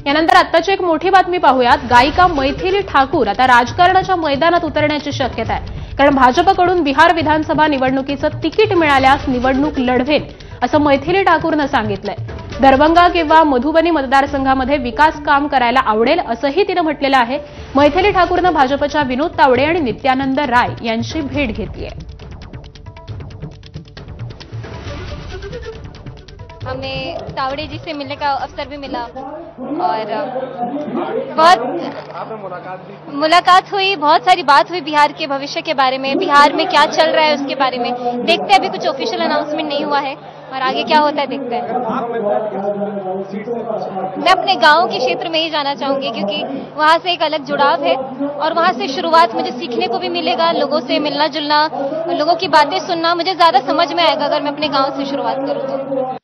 यानंतर आत्ताची एक मोठी बातमी पाहूयात। गायिका मैथिली ठाकूर आता राजकारणाच्या मैदानात उतरण्याची शक्यता आहे, कारण भाजपकडून बिहार विधानसभा निवडणुकीचं तिकीट मिळाल्यास निवडणूक लढवेल असं मैथिली ठाकूरनं सांगितलंय। दरभंगा किंवा मधुबनी मतदारसंघामध्ये विकास काम करायला आवडेल असंही तिनं म्हटलेलं आहे। मैथिली ठाकूरनं भाजपच्या विनोद तावडे आणि नित्यानंद राय यांची भेट घेतली आहे। हमें तावड़े जी से मिलने का अवसर भी मिला और बहुत मुलाकात हुई, बहुत सारी बात हुई बिहार के भविष्य के बारे में, बिहार में क्या चल रहा है उसके बारे में। देखते हैं, अभी कुछ ऑफिशियल अनाउंसमेंट नहीं हुआ है और आगे क्या होता है देखते हैं। मैं अपने गांव के क्षेत्र में ही जाना चाहूंगी, क्योंकि वहां से एक अलग जुड़ाव है और वहां से शुरुआत मुझे सीखने को भी मिलेगा। लोगों से मिलना जुलना, लोगों की बातें सुनना मुझे ज्यादा समझ में आएगा अगर मैं अपने गाँव से शुरुआत करूँ तो।